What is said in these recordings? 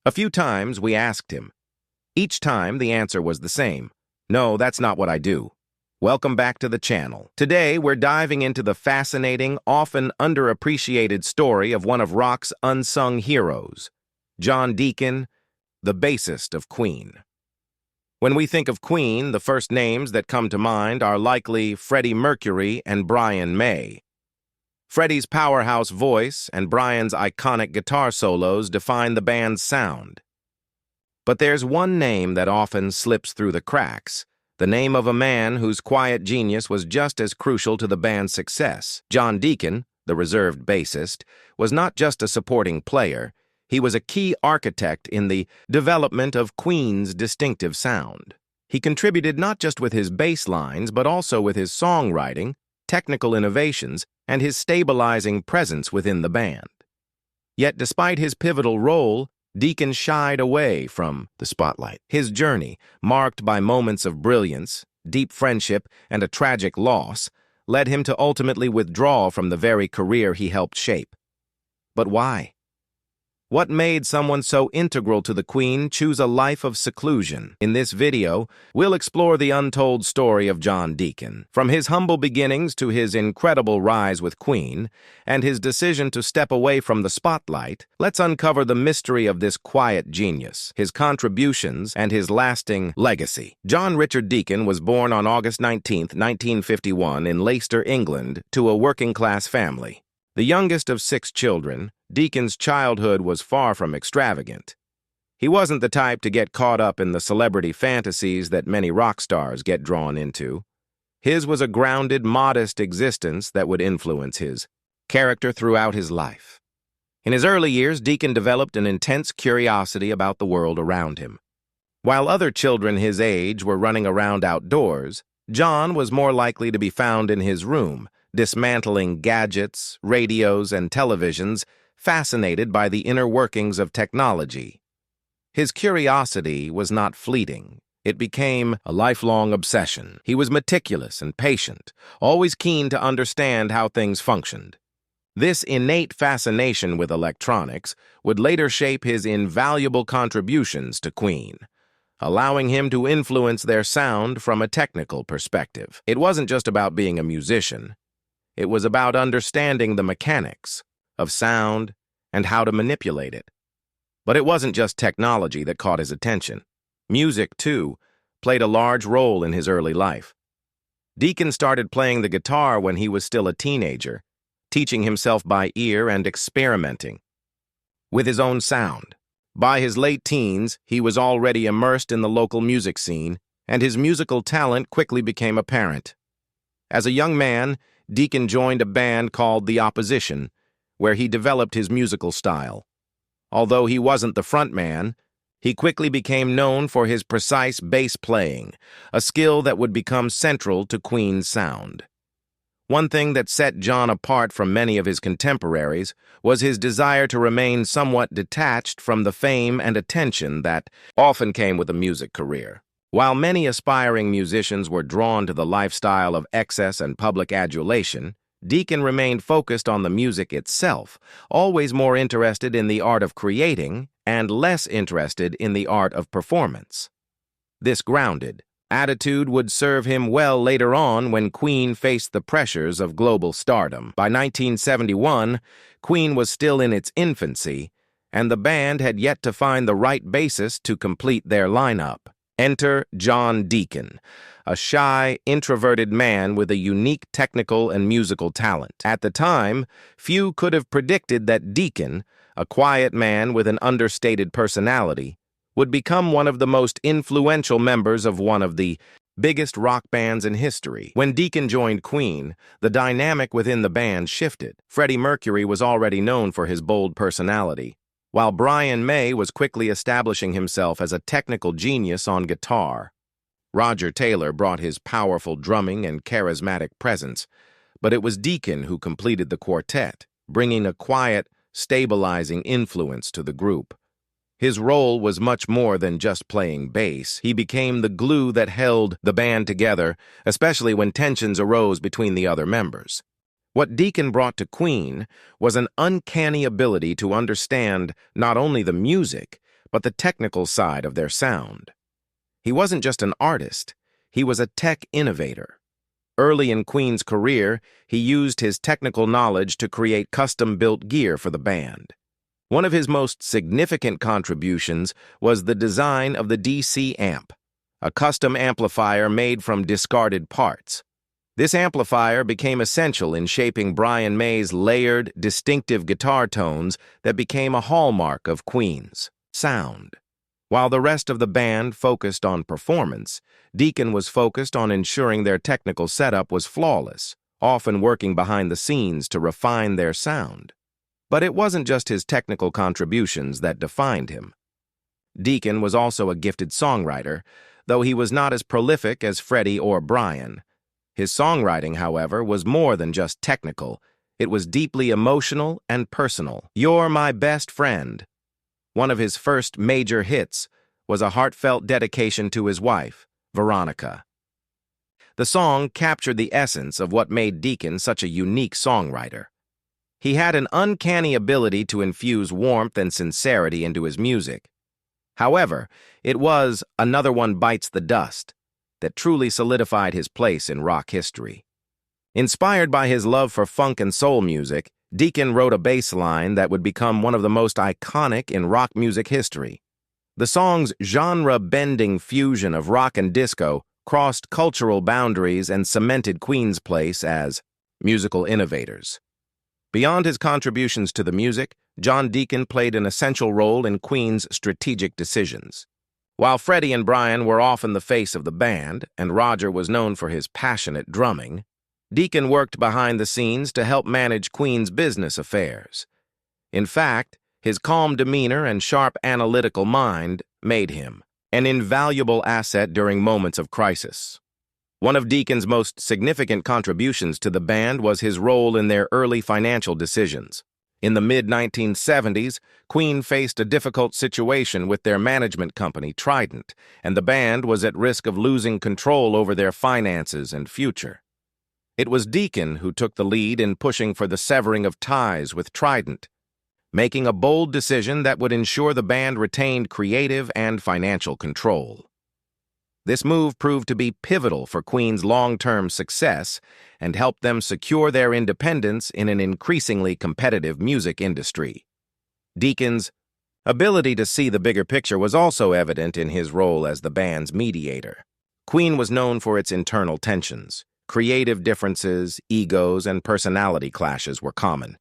A few times we asked him. Each time the answer was the same. No, that's not what I do. Welcome back to the channel. Today we're diving into the fascinating, often underappreciated story of one of rock's unsung heroes, John Deacon, the bassist of Queen. When we think of Queen, the first names that come to mind are likely Freddie Mercury and Brian May. Freddie's powerhouse voice and Brian's iconic guitar solos define the band's sound. But there's one name that often slips through the cracks, the name of a man whose quiet genius was just as crucial to the band's success. John Deacon, the reserved bassist, was not just a supporting player, he was a key architect in the development of Queen's distinctive sound. He contributed not just with his bass lines, but also with his songwriting, technical innovations, and his stabilizing presence within the band. Yet despite his pivotal role, Deacon shied away from the spotlight. His journey, marked by moments of brilliance, deep friendship, and a tragic loss, led him to ultimately withdraw from the very career he helped shape. But why? What made someone so integral to the Queen choose a life of seclusion? In this video, we'll explore the untold story of John Deacon, from his humble beginnings to his incredible rise with Queen, and his decision to step away from the spotlight. Let's uncover the mystery of this quiet genius, his contributions, and his lasting legacy. John Richard Deacon was born on August 19, 1951, in Leicester, England, to a working-class family. The youngest of 6 children, Deacon's childhood was far from extravagant. He wasn't the type to get caught up in the celebrity fantasies that many rock stars get drawn into. His was a grounded, modest existence that would influence his character throughout his life. In his early years, Deacon developed an intense curiosity about the world around him. While other children his age were running around outdoors, John was more likely to be found in his room, dismantling gadgets, radios, and televisions, fascinated by the inner workings of technology. His curiosity was not fleeting. It became a lifelong obsession. He was meticulous and patient, always keen to understand how things functioned. This innate fascination with electronics would later shape his invaluable contributions to Queen, allowing him to influence their sound from a technical perspective. It wasn't just about being a musician. It was about understanding the mechanics of sound and how to manipulate it. But it wasn't just technology that caught his attention. Music, too, played a large role in his early life. Deacon started playing the guitar when he was still a teenager, teaching himself by ear and experimenting with his own sound. By his late teens, he was already immersed in the local music scene, and his musical talent quickly became apparent. As a young man, Deacon joined a band called The Opposition, where he developed his musical style. Although he wasn't the frontman, he quickly became known for his precise bass playing, a skill that would become central to Queen's sound. One thing that set John apart from many of his contemporaries was his desire to remain somewhat detached from the fame and attention that often came with a music career. While many aspiring musicians were drawn to the lifestyle of excess and public adulation, Deacon remained focused on the music itself, always more interested in the art of creating and less interested in the art of performance. This grounded attitude would serve him well later on when Queen faced the pressures of global stardom. By 1971, Queen was still in its infancy, and the band had yet to find the right bassist to complete their lineup. Enter John Deacon, a shy, introverted man with a unique technical and musical talent. At the time, few could have predicted that Deacon, a quiet man with an understated personality, would become one of the most influential members of one of the biggest rock bands in history. When Deacon joined Queen, the dynamic within the band shifted. Freddie Mercury was already known for his bold personality, while Brian May was quickly establishing himself as a technical genius on guitar. Roger Taylor brought his powerful drumming and charismatic presence, but it was Deacon who completed the quartet, bringing a quiet, stabilizing influence to the group. His role was much more than just playing bass. He became the glue that held the band together, especially when tensions arose between the other members. What Deacon brought to Queen was an uncanny ability to understand not only the music, but the technical side of their sound. He wasn't just an artist, he was a tech innovator. Early in Queen's career, he used his technical knowledge to create custom-built gear for the band. One of his most significant contributions was the design of the DC amp, a custom amplifier made from discarded parts. This amplifier became essential in shaping Brian May's layered, distinctive guitar tones that became a hallmark of Queen's sound. While the rest of the band focused on performance, Deacon was focused on ensuring their technical setup was flawless, often working behind the scenes to refine their sound. But it wasn't just his technical contributions that defined him. Deacon was also a gifted songwriter, though he was not as prolific as Freddie or Brian. His songwriting, however, was more than just technical. It was deeply emotional and personal. "You're My Best Friend," one of his first major hits, was a heartfelt dedication to his wife, Veronica. The song captured the essence of what made Deacon such a unique songwriter. He had an uncanny ability to infuse warmth and sincerity into his music. However, it was Another One Bites the Dust that truly solidified his place in rock history. Inspired by his love for funk and soul music, Deacon wrote a bass line that would become one of the most iconic in rock music history. The song's genre-bending fusion of rock and disco crossed cultural boundaries and cemented Queen's place as musical innovators. Beyond his contributions to the music, John Deacon played an essential role in Queen's strategic decisions. While Freddie and Brian were often the face of the band, and Roger was known for his passionate drumming, Deacon worked behind the scenes to help manage Queen's business affairs. In fact, his calm demeanor and sharp analytical mind made him an invaluable asset during moments of crisis. One of Deacon's most significant contributions to the band was his role in their early financial decisions. In the mid-1970s, Queen faced a difficult situation with their management company, Trident, and the band was at risk of losing control over their finances and future. It was Deacon who took the lead in pushing for the severing of ties with Trident, making a bold decision that would ensure the band retained creative and financial control. This move proved to be pivotal for Queen's long-term success and helped them secure their independence in an increasingly competitive music industry. Deacon's ability to see the bigger picture was also evident in his role as the band's mediator. Queen was known for its internal tensions. Creative differences, egos, and personality clashes were common.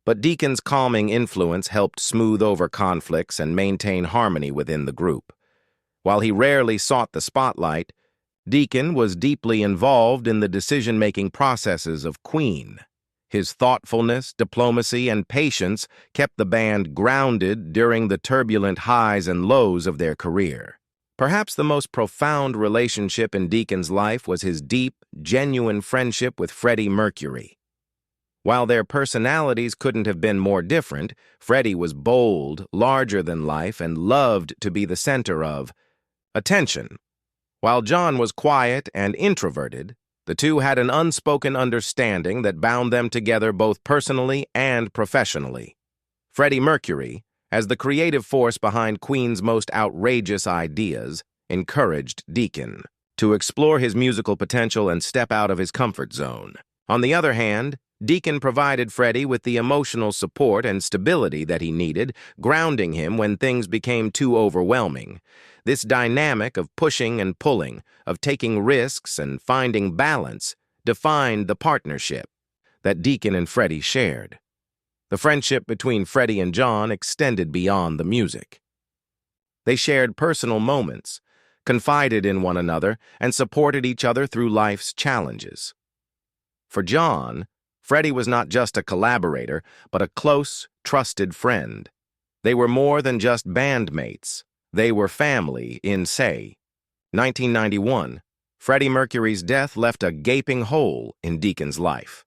But Deacon's calming influence helped smooth over conflicts and maintain harmony within the group. While he rarely sought the spotlight, Deacon was deeply involved in the decision-making processes of Queen. His thoughtfulness, diplomacy, and patience kept the band grounded during the turbulent highs and lows of their career. Perhaps the most profound relationship in Deacon's life was his deep, genuine friendship with Freddie Mercury. While their personalities couldn't have been more different, Freddie was bold, larger than life, and loved to be the center of attention. While John was quiet and introverted, the two had an unspoken understanding that bound them together both personally and professionally. Freddie Mercury, as the creative force behind Queen's most outrageous ideas, encouraged Deacon to explore his musical potential and step out of his comfort zone. On the other hand, Deacon provided Freddie with the emotional support and stability that he needed, grounding him when things became too overwhelming. This dynamic of pushing and pulling, of taking risks and finding balance, defined the partnership that Deacon and Freddie shared. The friendship between Freddie and John extended beyond the music. They shared personal moments, confided in one another, and supported each other through life's challenges. For John, Freddie was not just a collaborator, but a close, trusted friend. They were more than just bandmates. They were family in, say, 1991. Freddie Mercury's death left a gaping hole in Deacon's life.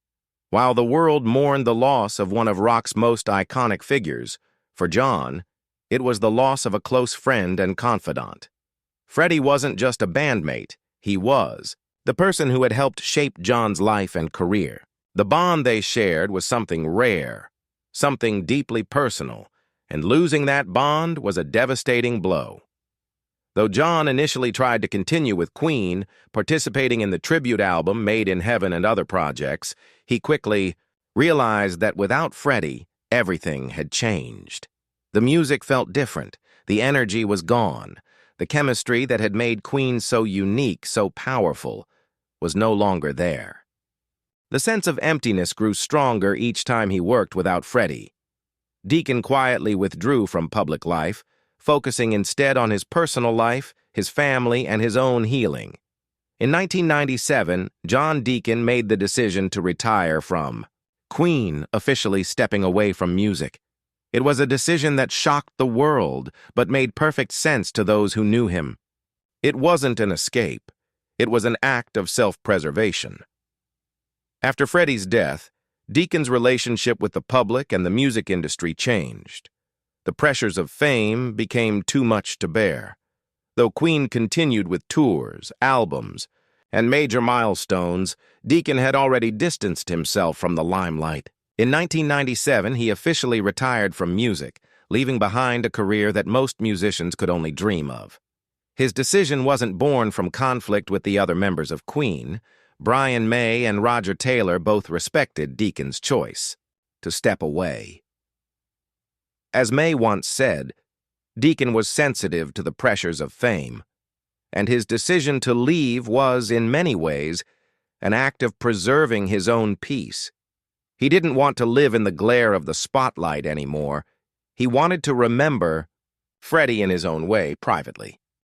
While the world mourned the loss of one of rock's most iconic figures, for John, it was the loss of a close friend and confidant. Freddie wasn't just a bandmate, he was the person who had helped shape John's life and career. The bond they shared was something rare, something deeply personal, and losing that bond was a devastating blow. Though John initially tried to continue with Queen, participating in the tribute album Made in Heaven and other projects, he quickly realized that without Freddie, everything had changed. The music felt different, the energy was gone, the chemistry that had made Queen so unique, so powerful, was no longer there. The sense of emptiness grew stronger each time he worked without Freddie. Deacon quietly withdrew from public life, focusing instead on his personal life, his family, and his own healing. In 1997, John Deacon made the decision to retire from Queen, officially stepping away from music. It was a decision that shocked the world, but made perfect sense to those who knew him. It wasn't an escape. It was an act of self-preservation. After Freddie's death, Deacon's relationship with the public and the music industry changed. The pressures of fame became too much to bear. Though Queen continued with tours, albums, and major milestones, Deacon had already distanced himself from the limelight. In 1997, he officially retired from music, leaving behind a career that most musicians could only dream of. His decision wasn't born from conflict with the other members of Queen. Brian May and Roger Taylor both respected Deacon's choice to step away. As May once said, Deacon was sensitive to the pressures of fame, and his decision to leave was, in many ways, an act of preserving his own peace. He didn't want to live in the glare of the spotlight anymore. He wanted to remember Freddie in his own way, privately.